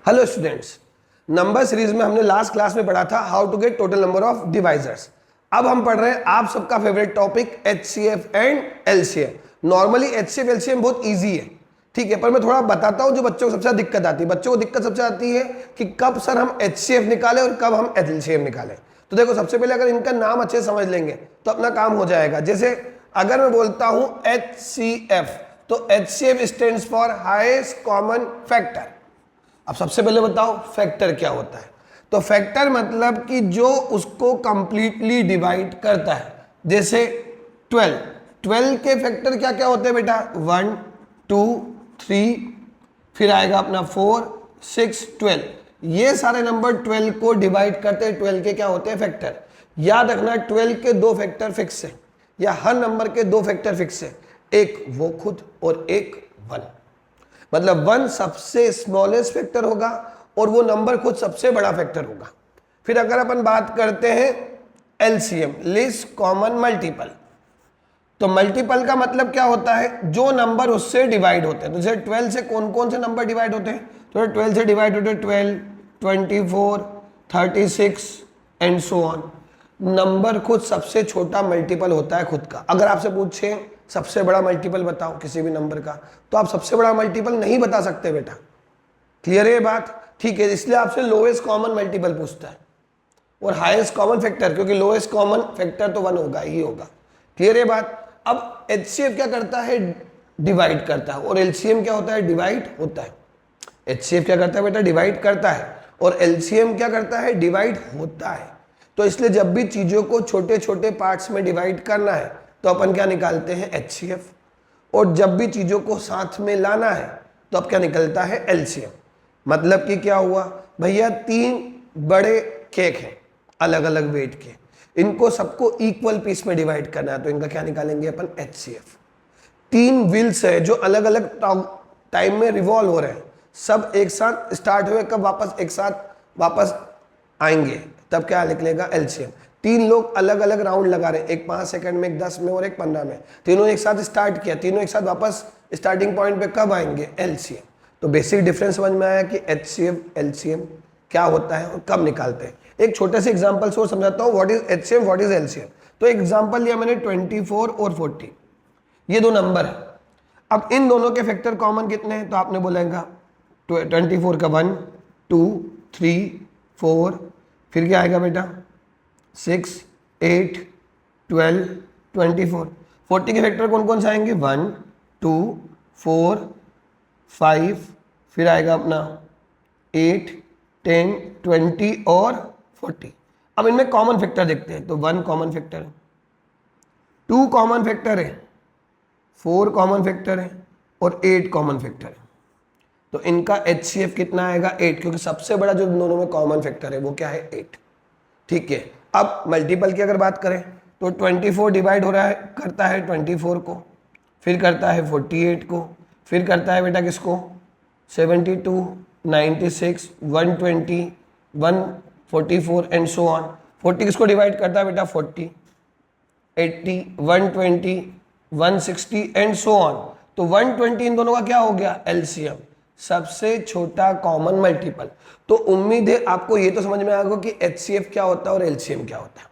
Hello students, number series में हमने last class में पढ़ा था how to get total number of divisors. अब हम पढ़ रहे हैं आप सबका favourite topic HCF and LCM। Normally HCF LCM बहुत इजी है, ठीक है, पर मैं थोड़ा बताता हूं जो बच्चों को सबसे ज्यादा दिक्कत आती है। बच्चों को दिक्कत सबसे आती है कि कब सर हम HCF निकालें और कब हम LCM निकालें। तो देखो, सबसे पहले अगर इनका नाम अच्छे से समझ लेंगे तो अपना काम हो जाएगा। जैसे अगर मैं बोलता हूं HCF, तो HCF stands for highest common factor. अब सबसे पहले बताओ फैक्टर क्या होता है। तो फैक्टर मतलब कि जो उसको कंप्लीटली डिवाइड करता है। जैसे 12 के फैक्टर क्या क्या होते हैं बेटा? 1 2 3, फिर आएगा अपना 4 6 12। ये सारे नंबर 12 को डिवाइड करते हैं। 12 के क्या होते हैं? फैक्टर। याद रखना 12 के दो फैक्टर फिक्स है, या हर नंबर के दो फैक्टर फिक्स है, एक वो खुद और एक 1। मतलब 1 सबसे स्मॉलेस्ट फैक्टर होगा और वो नंबर खुद सबसे बड़ा फैक्टर होगा। फिर अगर अपन बात करते हैं LCM, लीस्ट कॉमन मल्टीपल, तो मल्टीपल का मतलब क्या होता है? जो नंबर उससे डिवाइड होते हैं। तो जैसे 12 से कौन कौन से नंबर डिवाइड होते हैं? तो 12 से डिवाइड होते हैं 12, 24, 36 एंड सो ऑन। नंबर खुद सबसे छोटा मल्टीपल होता है खुद का। अगर आपसे पूछे सबसे बड़ा मल्टीपल बताओ किसी भी नंबर का, तो आप सबसे बड़ा मल्टीपल नहीं बता सकते बेटा। क्लियर है ये बात? ठीक है, इसलिए आपसे लोएस्ट कॉमन मल्टीपल पूछता है और हाईएस्ट कॉमन फैक्टर, क्योंकि लोएस्ट कॉमन फैक्टर तो 1 होगा ही होगा। क्लियर है बात? अब HCF क्या करता है? डिवाइड करता है। और LCM क्या होता है? डिवाइड होता है। HCF क्या करता है बेटा? डिवाइड करता है। और LCM क्या करता है? डिवाइड होता है। तो इसलिए जब भी चीजों को छोटे छोटे पार्ट्स में डिवाइड करना है तो अपन क्या निकालते हैं? HCF। और जब भी चीजों को साथ में लाना है तो अब क्या निकलता है? LCM। मतलब कि क्या हुआ भैया? 3 बड़े केक हैं अलग अलग वेट के, इनको सबको इक्वल पीस में डिवाइड करना है, तो इनका क्या निकालेंगे अपन? HCF। 3 व्हील्स है जो अलग अलग टाइम में रिवॉल्व हो रहे हैं, सब एक साथ स्टार्ट हुए, कब वापस एक साथ वापस आएंगे, तब क्या निकलेगा? LCM। 3 लोग अलग अलग राउंड लगा रहे हैं, एक 5 सेकंड में, एक 10 में और एक 15 में। तीनों एक साथ स्टार्ट किया, तीनों एक साथ वापस स्टार्टिंग पॉइंट पे कब आएंगे? LCM। तो बेसिक डिफरेंस समझ में आया कि HCF LCM क्या होता है और कब निकालते हैं। एक छोटे से एग्जांपल से समझाता हूँ what is HCM, what is LCM। तो एग्जांपल लिया मैंने 24 और 40, ये दो नंबर है। अब इन दोनों के फैक्टर कॉमन कितने हैं? तो आपने बोलेगा 24 का 1 2 3 4, फिर क्या आएगा बेटा? 6 8 12 24। 40 के फैक्टर कौन कौन से आएंगे? 1 2 4 5, फिर आएगा अपना 8 10 20 और 40। अब इनमें कॉमन फैक्टर देखते हैं। तो 1 कॉमन फैक्टर है, 2 कॉमन फैक्टर है, 4 कॉमन फैक्टर है और 8 कॉमन फैक्टर है। तो इनका HCF कितना आएगा? 8, क्योंकि सबसे बड़ा जो दोनों में कॉमन फैक्टर है वो क्या है? 8। ठीक है, अब मल्टीपल की अगर बात करें तो 24 डिवाइड हो रहा है, करता है 24 को, फिर करता है 48 को, फिर करता है बेटा किसको? 72 96 120 144 एंड सो ऑन। 40 किसको डिवाइड करता है बेटा? 40 80 120 160 एंड सो ऑन। तो 120 इन दोनों का क्या हो गया? LCM, सबसे छोटा कॉमन मल्टीपल। तो उम्मीद है आपको ये तो समझ में आएगा कि HCF क्या होता है और LCM क्या होता है।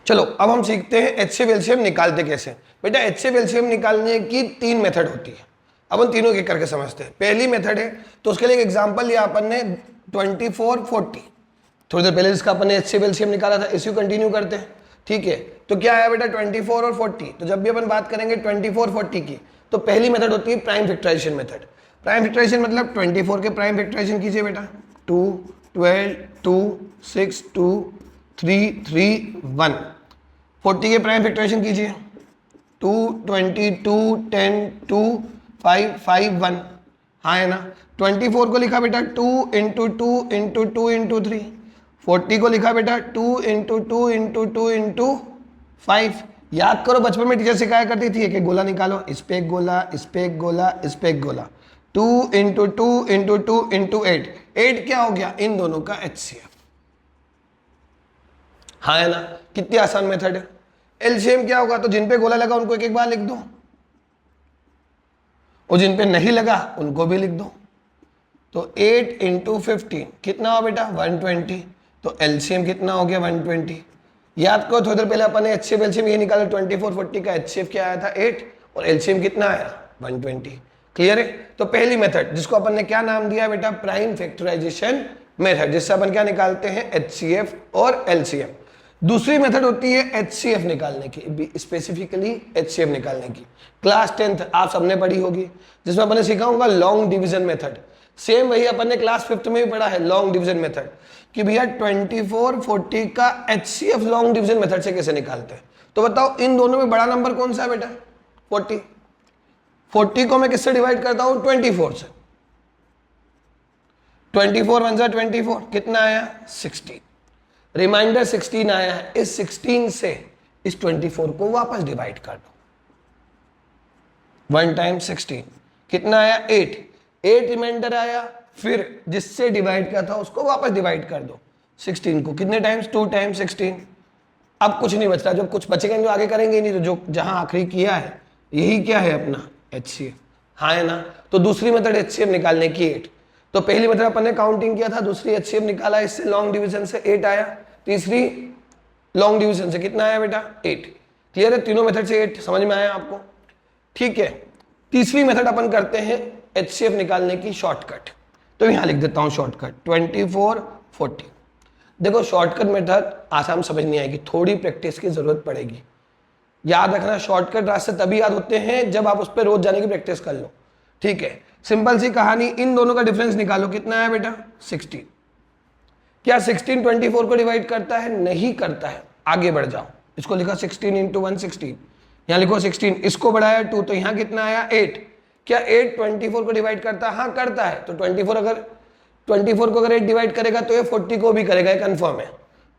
चलो अब हम सीखते हैं HCF LCM निकालते कैसे। बेटा HCF LCM निकालने की 3 मेथड होती है, अपन तीनों के करके समझते हैं। पहली मेथड है, तो उसके लिए एक एग्जांपल लिया अपन ने 24 40। थोड़ी देर पहले जिसका अपन ने HCF LCM निकाला था, इसी को कंटिन्यू करते हैं। ठीक है, तो क्या आया बेटा? 24 और 40। तो जब भी अपन बात करेंगे 24 40 की, तो पहली मेथड होती है prime factorisation method. Prime factorisation मतलब 24 के प्राइम फैक्टराइजेशन कीजिए बेटा। 2 12 2 6 2 3 3 1। 40 के प्राइम फैक्टराइजेशन कीजिए। 2 22 10 2 5 5 1। हाँ है ना? 24 को लिखा बेटा 2 इंटू 2 इंटू 2 इंटू 3। 40 को लिखा बेटा 2 इंटू 2 इंटू 2 इंटू 5। याद करो, बचपन में टीचर सिखाया करती थी एक गोला निकालो, इस पे एक गोला, इस पे एक गोला, इस पे एक गोला। 2 इंटू 2 इंटू 2 इंटू 8। 8 क्या हो गया? इन दोनों का HCF। हाँ है ना? कितनी आसान मेथड है। LCM क्या होगा? तो जिन पे गोला लगा उनको एक एक बार लिख दो, और जिन पे नहीं लगा उनको भी लिख दो। तो 8 इंटू 15 कितना हो बेटा 120। तो एलसीएम कितना हो गया 120। याद करो थोड़ी देर पहले अपन ने एचसीएफ एलसीएम ये निकाला 2440 का एचसीएफ क्या आया था 8 और एलसीएम कितना आया 120। क्लियर है। तो पहली मेथड जिसको अपन ने क्या नाम दिया बेटा प्राइम फैक्टराइजेशन मेथड, जिससे अपन क्या निकालते हैं एचसीएफ और एलसीएम। दूसरी मेथड होती है एचसीएफ निकालने की, स्पेसिफिकली एचसीएफ निकालने की। क्लास 10th आप सबने पढ़ी होगी, जिसमें अपन ने सीखा होगा लॉन्ग डिवीजन मेथड। सेम वही अपन ने क्लास 5th में भी पढ़ा है लॉन्ग डिवीजन मेथड कि भैया 2440 का एचसीएफ लॉन्ग डिवीजन मेथड से कैसे निकालते हैं। तो बताओ इन दोनों में बड़ा नंबर कौन सा है बेटा 40। 40 को मैं किससे डिवाइड करता हूं 24 से। 24 1 जा 24 कितना आया 16। रिमाइंडर 16 आया है, इस 16 से इस 24 को वापस डिवाइड कर दो। 1 टाइम्स 16 कितना आया 8। 8 रिमाइंडर आया, फिर जिससे डिवाइड किया था उसको वापस डिवाइड कर दो 16 को। कितने टाइम्स 2 टाइम्स 16। अब कुछ नहीं बच रहा, जो कुछ बचेगा जो आगे करेंगे नहीं, तो जो जहां आखिरी किया है यही क्या है अपना एचसीएफ। हाँ है ना। तो दूसरी मेथड एचसीएफ निकालने की 8। तो पहली मेथड अपन ने काउंटिंग किया था, दूसरी एचसीएफ निकाला, इससे लॉन्ग डिवीजन से 8 आया, तीसरी लॉन्ग डिवीजन से कितना आया बेटा 8। क्लियर है। तीनों मेथड से 8 समझ में आया आपको। ठीक है। तीसरी मेथड अपन करते हैं एचसीएफ निकालने की शॉर्टकट। तो यहां लिख देता हूं शॉर्टकट 2440। देखो शॉर्टकट मेथड आसान समझ नहीं आएगी, थोड़ी प्रैक्टिस की जरूरत पड़ेगी। याद रखना शॉर्टकट रास्ते तभी याद होते हैं जब आप उस पर रोज जाने की प्रैक्टिस कर लो। ठीक है। सिंपल सी कहानी, इन दोनों का डिफरेंस निकालो, कितना है बेटा 16। क्या 16 24 को डिवाइड करता है? नहीं करता है। आगे बढ़ जाओ, इसको लिखा 16 इंटू 116, यहाँ लिखो 16, इसको बढ़ाया 2, तो यहाँ कितना आया 8। क्या 8 24 को डिवाइड करता है? हाँ करता है। तो 24 को अगर 8 डिवाइड करेगा तो ये 40 को भी करेगा, ये कंफर्म है।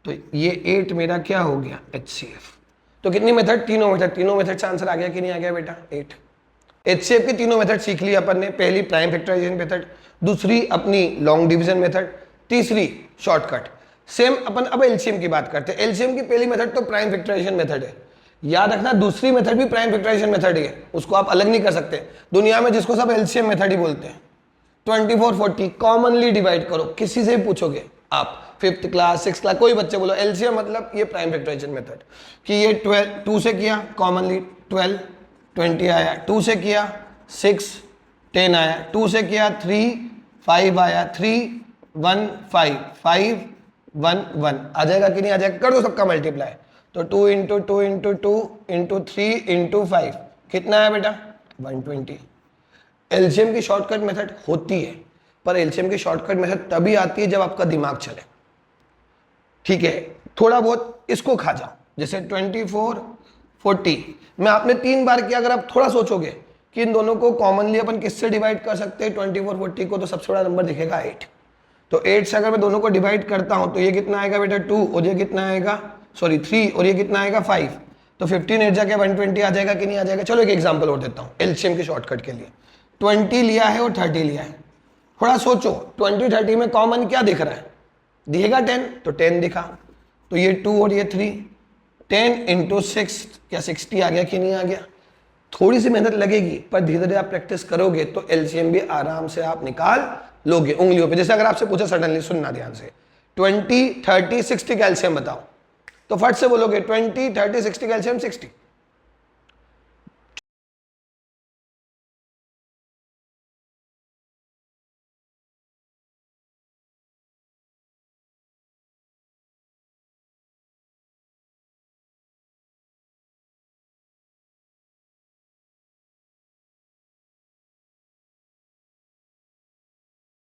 तो ये 8 मेरा क्या हो गया एचसीएफ। तो कितनी मेथड? तीनों मेथड से आंसर आ गया कि नहीं आ गया बेटा 8। एचसीएफ की तीनों मेथड सीख ली अपन ने। पहली प्राइम फैक्टराइजेशन मेथड, दूसरी अपनी लॉन्ग डिवीजन मेथड, तीसरी शॉर्टकट। सेम अपन अब एलसीएम की बात करते हैं। एलसीएम की पहली मेथड तो प्राइम फैक्टराइजेशन मेथड है। याद रखना दूसरी मेथड भी प्राइम फैक्टराइजेशन मेथड है, उसको आप अलग नहीं कर सकते। दुनिया में जिसको सब एलसीएम मेथड ही बोलते हैं। 2440 कॉमनली डिवाइड करो, किसी से भी पूछोगे आप, 5th क्लास 6th क्लास कोई बच्चे बोलो एलसीएम मतलब ये प्राइम फैक्टराइजेशन मेथड कि ये 2 से किया कॉमनली 12 20 आया, 2 से किया 6 10 आया, 2 से किया 3 5 आया, 3 1 5 5 1 1 आ जाएगा कि नहीं आ जाएगा? कर दो सबका मल्टीप्लाई। तो 2 इंटू 2 इंटू 2 इंटू 3 इंटू 5 कितना है बेटा 120। एलसीएम की शॉर्टकट मेथड होती है, पर एलसीएम की शॉर्टकट मेथड तभी आती है जब आपका दिमाग चले। ठीक है। थोड़ा बहुत इसको खा जाओ, जैसे 2440 में आपने 3 बार किया। अगर आप थोड़ा सोचोगे कि इन दोनों को कॉमनली अपन किससे डिवाइड कर सकते हैं 2440 को, तो सबसे बड़ा नंबर दिखेगा 8। तो 8 से अगर मैं दोनों को डिवाइड करता हूं तो ये कितना आएगा बेटा 2 और ये कितना आएगा 3 और ये कितना आएगा 5। तो 15 8 जाके 120 आ जाएगा कि नहीं आ जाएगा? चलो एक एग्जांपल और देता हूं एलसीएम के शॉर्टकट के लिए। 20 लिया है और 30 लिया है। थोड़ा सोचो 20 30 में कॉमन क्या दिख रहा है? दिखेगा 10, तो 10 दिखा, तो ये 2 और ये 3, 10 इंटू 6 क्या 60 आ गया कि नहीं आ गया? थोड़ी सी मेहनत लगेगी, पर धीरे धीरे आप प्रैक्टिस करोगे तो एलसीएम भी आराम से आप निकाल लोगे उंगलियों पे। जैसे अगर आपसे पूछा सडनली, सुनना ध्यान से, 20 30 60 का एलसीएम बताओ, तो फट से बोलोगे 20 30 60 का एलसीएम 60।